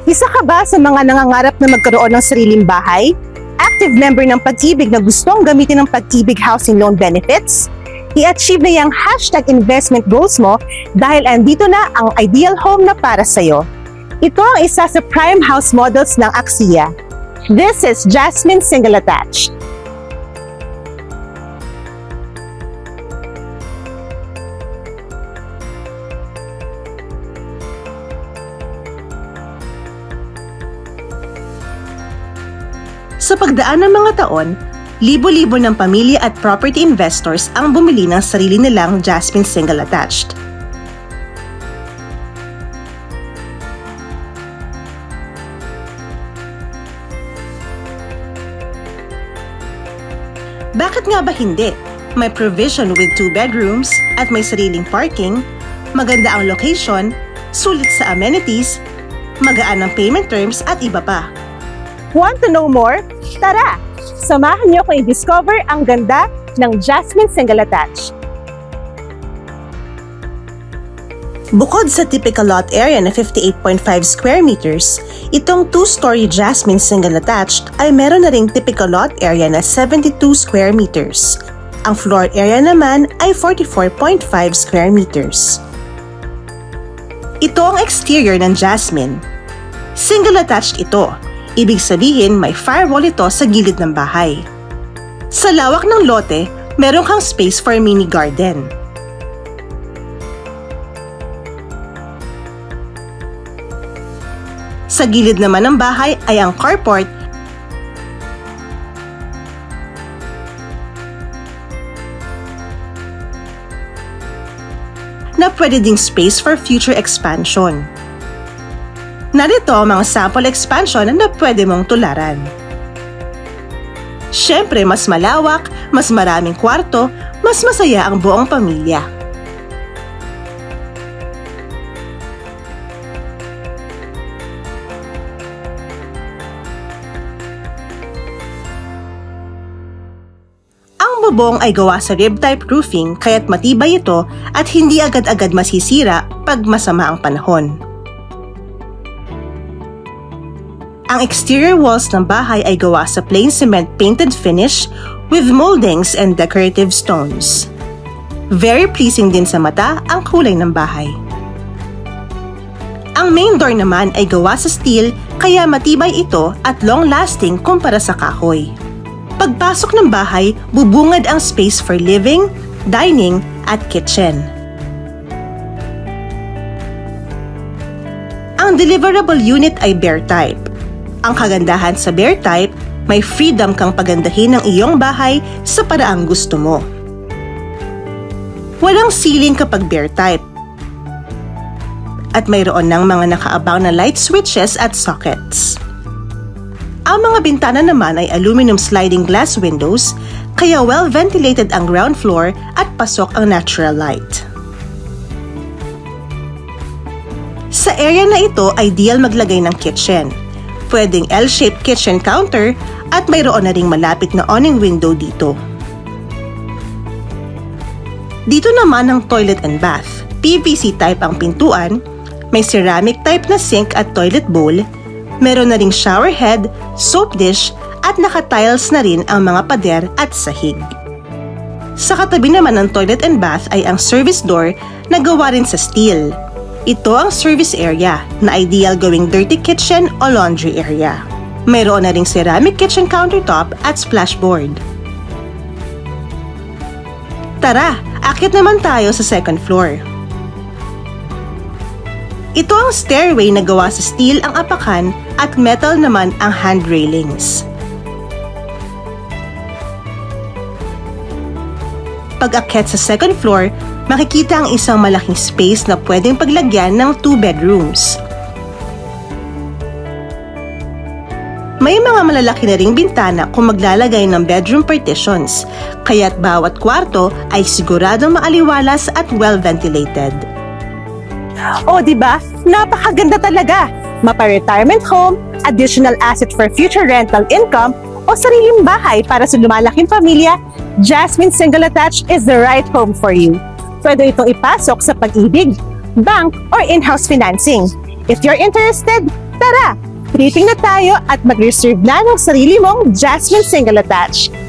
Isa ka ba sa mga nangangarap na magkaroon ng sariling bahay? Active member ng Pag-ibig na gustong gamitin ng Pag-ibig Housing Loan Benefits? I-achieve na yung #investment goals mo dahil andito na ang ideal home na para sa'yo. Ito ang isa sa prime house models ng Axia. This is Jasmine Single Attached. Sa pagdaan ng mga taon, libo-libo ng pamilya at property investors ang bumili ng sarili nilang Jasmine Single Attached. Bakit nga ba hindi? May provision with 2 bedrooms at may sariling parking, maganda ang location, sulit sa amenities, magaan ang payment terms at iba pa. Want to know more? Tara! Samahan niyo akong i-discover ang ganda ng Jasmine Single Attached. Bukod sa typical lot area na 58.5 square meters, itong 2-story Jasmine Single Attached ay meron na ring typical lot area na 72 square meters. Ang floor area naman ay 44.5 square meters. Ito ang exterior ng Jasmine. Single attached ito. Ibig sabihin may firewall ito sa gilid ng bahay. Sa lawak ng lote, meron kang space for mini garden. Sa gilid naman ng bahay ay ang carport na pwede ding space for future expansion. Narito ang mga sample expansion na pwede mong tularan. Siyempre, mas malawak, mas maraming kwarto, mas masaya ang buong pamilya. Ang bubong ay gawa sa rib-type roofing kaya't matibay ito at hindi agad-agad masisira pag masama ang panahon. Ang exterior walls ng bahay ay gawa sa plain cement painted finish with moldings and decorative stones. Very pleasing din sa mata ang kulay ng bahay. Ang main door naman ay gawa sa steel kaya matibay ito at long-lasting kumpara sa kahoy. Pagpasok ng bahay, bubungad ang space for living, dining at kitchen. Ang deliverable unit ay bear type. Ang kagandahan sa bear type, may freedom kang pagandahin ang iyong bahay sa paraang gusto mo. Walang ceiling kapag bear type. At mayroon ng mga nakaabang na light switches at sockets. Ang mga bintana naman ay aluminum sliding glass windows, kaya well-ventilated ang ground floor at pasok ang natural light. Sa area na ito, ideal maglagay ng kitchen. Pwedeng L-shaped kitchen counter at mayroon na ring malapit na awning window dito. Dito naman ang toilet and bath. PVC type ang pintuan, may ceramic type na sink at toilet bowl, meron na ring shower head, soap dish at naka-tiles na rin ang mga pader at sahig. Sa katabi naman ng toilet and bath ay ang service door na gawa rin sa steel. Ito ang service area na ideal gawing dirty kitchen o laundry area. Mayroon na ring ceramic kitchen countertop at splashboard. Tara, akit naman tayo sa second floor. Ito ang stairway na gawa sa steel ang apakan at metal naman ang hand railings. Pag-akyat sa second floor, makikita ang isang malaking space na pwedeng paglagyan ng 2 bedrooms. May mga malalaki na ring bintana kung maglalagay ng bedroom partitions, kaya't bawat kwarto ay siguradong maaliwalas at well-ventilated. O diba? Napakaganda talaga! Mapa-retirement home, additional asset for future rental income, o sariling bahay para sa lumalaking pamilya, Jasmine Single Attached is the right home for you. Pwede itong ipasok sa Pag-ibig, bank, or in-house financing. If you're interested, Tara! Flipping na tayo at mag-reserve na ng sarili mong Jasmine Single Attached.